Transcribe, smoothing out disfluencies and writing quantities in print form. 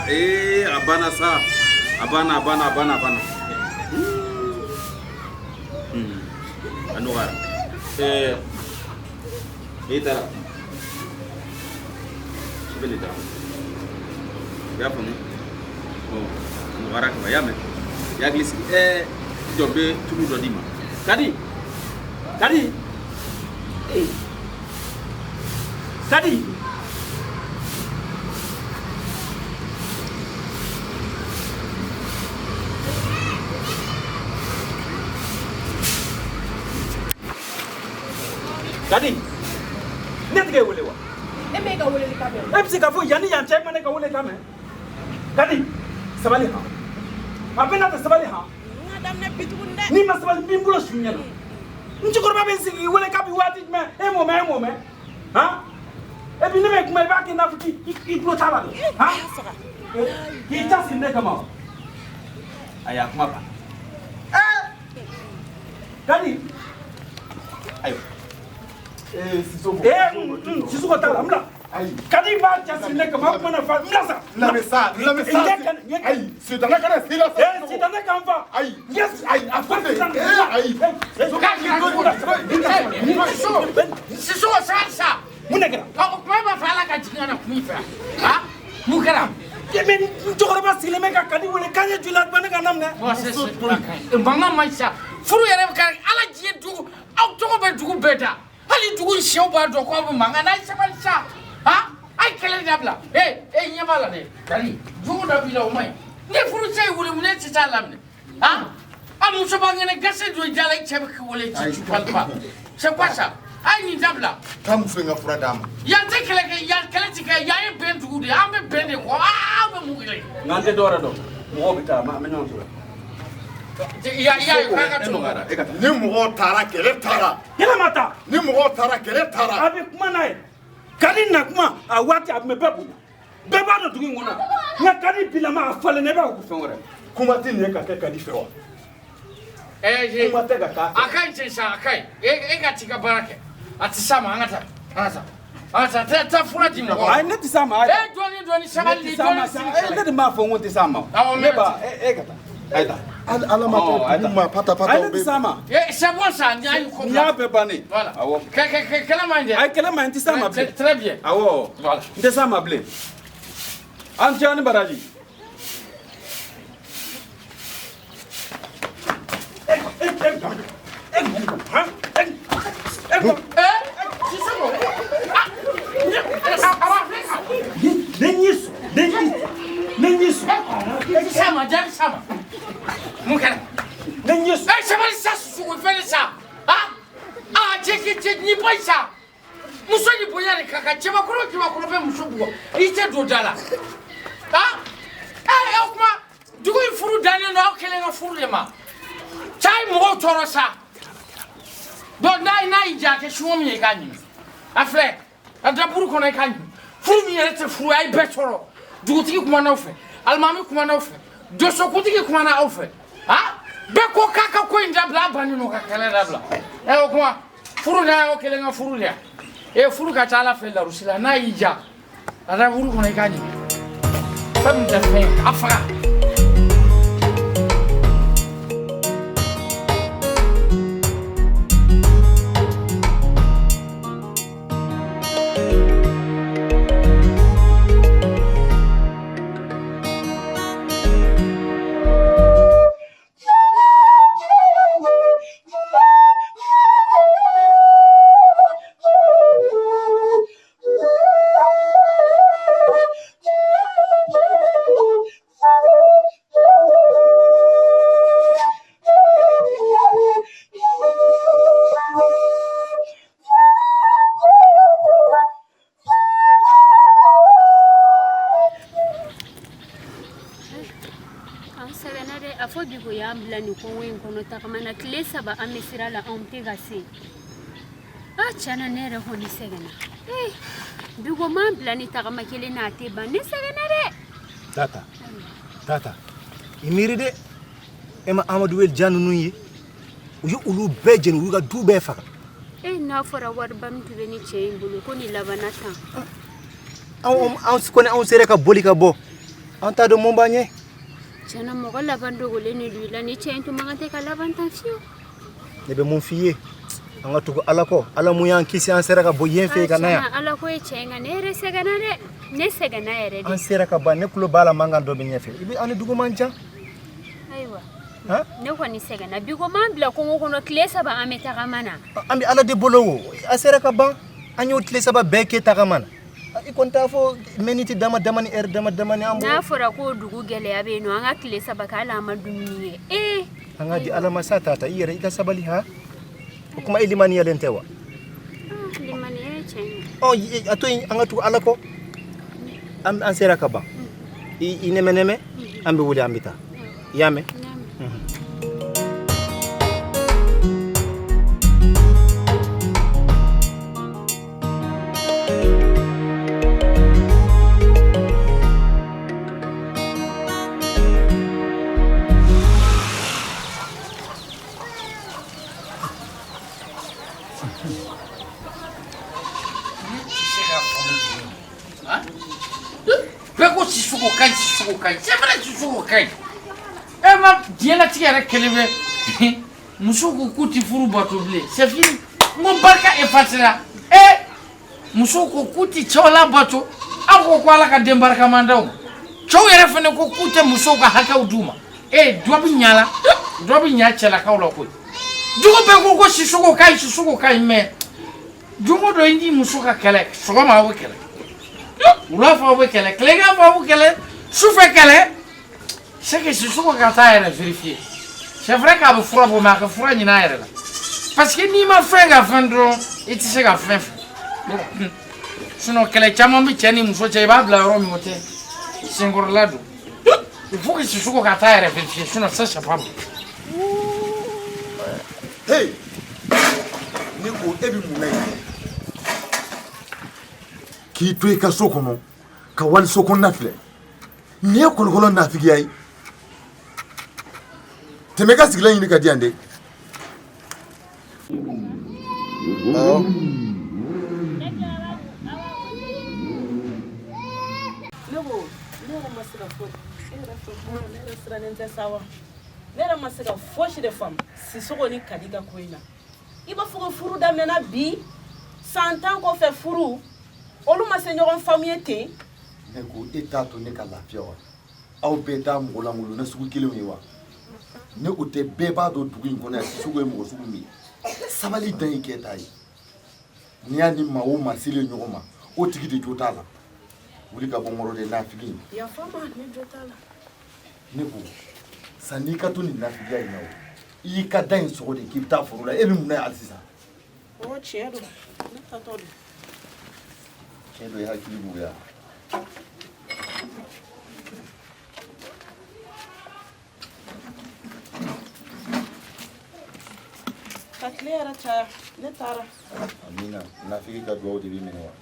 abana sa. Abana. Anouara. Ita. Belita. Ya pone. Anouara kwa yame. Ya glisi. Jombe tulu dodima. Kadi. Kadi. Kadi. Net ke wole wa. Me ka wole ka me. Psi ka fu yani yan check mane ka wole ka me. Kadi. Sabali ha. Apena ta sabali ha. Ngadam na bitugunda. Ni masabali bimbulo shunyalo. Nchikorba bensi wole ka bi wati me. Emo me. Ha? E bi ne me kuma ba ke na fuki iklo taba. Ha? Ki ta sin ne kama. Aya kuma ba. Kadi. Ayo. Sisuko tala mla. Kadi ba jasi ne kama kuma na fa mlasa. La mesa. Ay, si dana kana sila. Si dana kan fa. Ay. Yes, Ay, afate. Ay. Sisuko sa. Munegera. Ko ba fa la ka jingana kumifa. Ha? Mukara. Yemen jogorba sileme ka kadi wole kanye julat bana ka namne. Mbanga maisha. Furu yere ka ala jiye dugu. Au togo be dugu beta. Hali dugu shio ba do ko manga na isa. Ha? Ai kele dabla. Nyabala ne. Kali. Dugu da bila o mai. Ne furu sai wole mun ci ta lamne. Ha? Amu so bangene gase do jala chebe ko wole ci palpa. Se kwasa. Ai ni dabla. Kam fenga fura dama. Ya te kele ti ke ya e ben dugu de. Ambe ben de ko. Be mugile. Ngante dora do. Mo bita ma menyon so. Ya ka to. Ni mo tara kele tara. Yela mata. Ni mo tara kele tara. Abi kuma nae. Kadi na kuma a wati ab me bebu. Beba do dugi ngona. Nga kadi bilama afale ne ba ku fenwore. Kuma tin ne ka ke kadi fewa. Je. Kuma te ga ka. Akai ce sa akai. Ga tika barake. Ati sama angata. Ta fura di mo. Ai ne ti sama. Doni sama li doni. Ne de ma fo ngonti sama. Ne ba kata. Aita. Ala ma pata. Ai ne ti sama. C'est bon ça, ni ayu ko. Ya be bani. Voilà. Awo. Kala manje. Ai kala man ti sama ble. Très bien. Awo. Voilà. Ti sama ble. Antiani baraji. Sama. Mukara. Nenyes. Sama sa su ko fele sa. Cheki ni paisa. Muso ni boya ni kaka chema kuro be muso bugo. Ite do dala. Okuma. Dugu furu dani no kele nga furu le ma. Chai mo toro sa. Do nai ja ke shuo mi kanyi. Afle. Adaburu kono kanyi. Furu mi yete furu ai be toro. Dugu tiki kuma na ofe. Almami kuma na ofe. Doso kutiki kuma na ofe. Be ko kaka ko inda bla bani no kakala dabla. Okuma. Furu na o kele nga furu le. Furu ka tala fe la rusila na ija. Adaburu kono kanyi. Fam da fe afra. Takamana klesa ba amesira la ompega se. Chana nere honi segena. Bigo mambla ni takamakele na teba ne segena de. Tata. Imiri de ema Amadou El Janu nuyi. Uyu ulu bejen uga du be faka. Na fora warbam tubeni chembulu koni labanata. An kone an sere ka boli ka bo. anta do mombanye Tiana mɔgɔ laban dogolen de don i la ni cɛ in tun man kan tɛ ka laban tan fiyewu. ne bɛ mun f'i ye an ka tugu ala kɔ ala mun y'an kisi an sera ka bɔ yen fɛ ka na yan ala ko ye cɛ in kan ne yɛrɛ sɛgɛnna dɛ ne sɛgɛnna yɛrɛ de an sera ka ban ne tulo b'a la mankan dɔ bɛ ɲɛfɛ i bɛ ani dugu man ca ayiwa han ne kɔni sɛgɛnna bi ko m'an bila kungo kɔnɔ tile 3 an bɛ tagama na an bɛ ala de bolo o a sera ka ban an y'o tile 3 bɛɛ kɛ tagama na i kɔni t'a fɔ miniti dama dama ni heure dama dama ni an bolo n'a fɔra ko dugu gɛlɛya bɛ yen nɔ an ka tile 3 kɛ hali an ma dumuni kɛ an ka di ala ma sa tata i yɛrɛ i ka sabali ha o kuma i limaniyalen tɛ wa limaniya ye tiɲɛ ye a to yen an ka tugu ala kɔ an sera ka ban i nɛmɛ nɛmɛ an bɛ wuli an bɛ taa i y'a mɛn Sisuko kai. Sebra sisuko kai. Ma diena tiere kelebe. Musuko kuti furu batoble. C'est fini. Mon barka e fatira. Musuko kuti chola bato. Ako kwala ka dembarka mandaw. Chow yere fene ko kute musuko haka uduma. Dobi nya chela kawlo ko. Dugo be ko sisuko kai me. Dugo do indi musuka kele. Sogama wo kele. Ula fa wo kele. Klega fa wo kele. Souffre kele. C'est que sisuko ka ta yere vérifier. C'est vrai qu'à vous frapper pour marquer froid ni na yere. Parce que ni ma frère ga fendro et tu sais ga fin. Sinon kele chama bi cheni muso che ba bla ro mi mote. Singor lado. Il faut que sisuko ka ta yere vérifier sinon ça c'est pas bon. Hey! Niko ebi munai. Ki to e ka sokono ka wal sokon nafle. Ni e kolkolo nafigi ai. Temeka sigla yini ka diande. Nera masika foshi de femme si soko ni kadiga koina iba fugo furu da mena bi 100 ans ko fe furu olu ma se ñogon famille te ne ko état to ne ka lafia wa aw be da ngola ngulu na sugu kilo wa ne ko te beba do dugu in kona si sugu e mo sugu mi sabali dan ike tai ni ani ma o ma sile ñogo ma o tigi de jotala wuli ka bomoro de na figi ya fama ne jotala ne ko sani ka to ni na figi ai nawo I ka dan so de ki ta furu la e bi munai alsisa o chiedo ne ta to de chiedo ya ki bu ya Katlera cha ne tara amina na figi ka duwa de bi mene wa